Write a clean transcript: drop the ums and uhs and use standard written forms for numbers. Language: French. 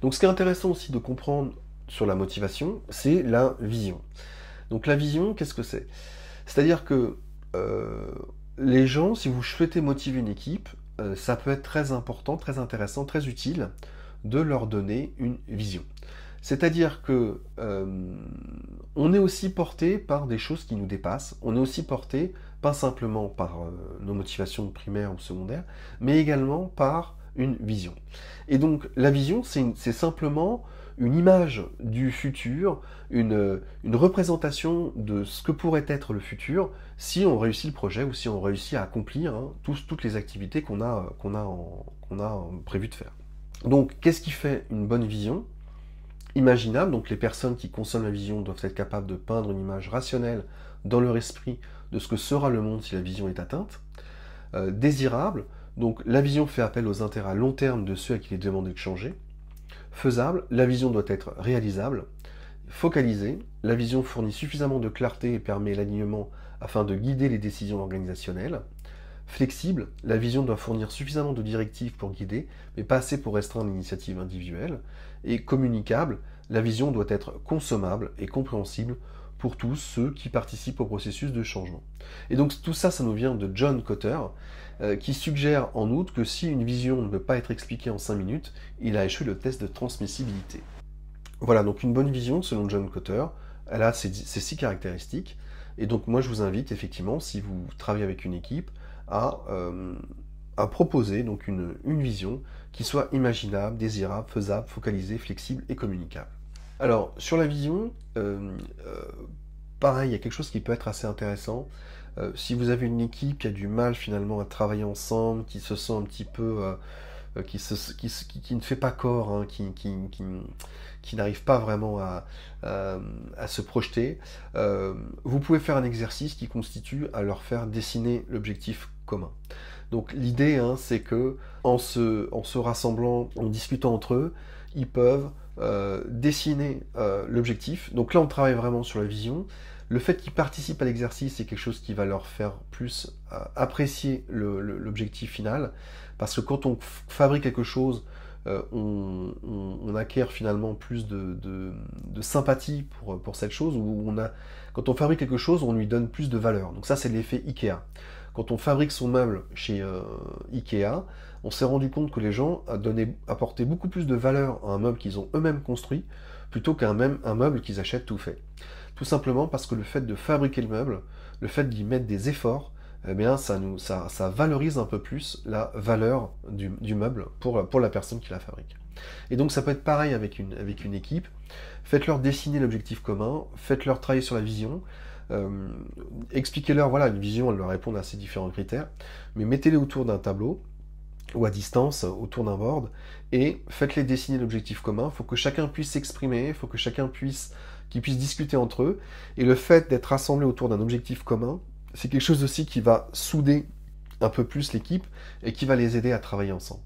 Donc ce qui est intéressant aussi de comprendre sur la motivation, c'est la vision. Donc la vision, qu'est-ce que c'est? C'est-à-dire que les gens, si vous souhaitez motiver une équipe, ça peut être très important, très intéressant, très utile de leur donner une vision. C'est-à-dire que on est aussi porté par des choses qui nous dépassent, on est aussi porté pas simplement par nos motivations primaires ou secondaires, mais également par une vision. Et donc la vision, c'est simplement une image du futur, une représentation de ce que pourrait être le futur si on réussit le projet ou si on réussit à accomplir toutes les activités qu'on a prévu de faire. Donc qu'est-ce qui fait une bonne vision? Imaginable, donc les personnes qui consomment la vision doivent être capables de peindre une image rationnelle dans leur esprit de ce que sera le monde si la vision est atteinte. Désirable, donc la vision fait appel aux intérêts à long terme de ceux à qui il est demandé de changer. Faisable, la vision doit être réalisable. Focalisée, la vision fournit suffisamment de clarté et permet l'alignement afin de guider les décisions organisationnelles. Flexible, la vision doit fournir suffisamment de directives pour guider, mais pas assez pour restreindre l'initiative individuelle. Et communicable, la vision doit être consommable et compréhensible pour tous ceux qui participent au processus de changement. Et donc tout ça, ça nous vient de John Kotter, qui suggère en outre que si une vision ne peut pas être expliquée en 5 minutes, il a échoué le test de transmissibilité. Voilà, donc une bonne vision, selon John Kotter, elle a ces 6 caractéristiques. Et donc moi je vous invite effectivement, si vous travaillez avec une équipe, à proposer donc une vision qui soit imaginable, désirable, faisable, focalisée, flexible et communicable. Alors, sur la vision, pareil, il y a quelque chose qui peut être assez intéressant. Si vous avez une équipe qui a du mal finalement à travailler ensemble, qui se sent un petit peu... qui ne fait pas corps, hein, qui n'arrive pas vraiment à se projeter, vous pouvez faire un exercice qui constitue à leur faire dessiner l'objectif commun. Donc l'idée, hein, c'est que en se rassemblant, en discutant entre eux, ils peuvent dessiner l'objectif. Donc là, on travaille vraiment sur la vision. Le fait qu'ils participent à l'exercice, c'est quelque chose qui va leur faire plus apprécier l'objectif final. Parce que quand on fabrique quelque chose, on acquiert finalement plus de sympathie pour cette chose. Quand on fabrique quelque chose, on lui donne plus de valeur. Donc ça, c'est l'effet Ikea. Quand on fabrique son meuble chez Ikea, on s'est rendu compte que les gens apportaient beaucoup plus de valeur à un meuble qu'ils ont eux-mêmes construit, plutôt qu'un meuble qu'ils achètent tout fait. Tout simplement parce que le fait de fabriquer le meuble, le fait d'y mettre des efforts, eh bien, ça valorise un peu plus la valeur du meuble pour la personne qui la fabrique. Et donc ça peut être pareil avec une équipe. Faites-leur dessiner l'objectif commun, faites-leur travailler sur la vision, expliquez-leur, voilà, une vision, elle leur répond à ces différents critères, mais mettez-les autour d'un tableau, ou à distance, autour d'un board, et faites-les dessiner l'objectif commun. Il faut que chacun puisse s'exprimer, il faut que chacun puisse discuter entre eux, et le fait d'être rassemblés autour d'un objectif commun, c'est quelque chose aussi qui va souder un peu plus l'équipe, et qui va les aider à travailler ensemble.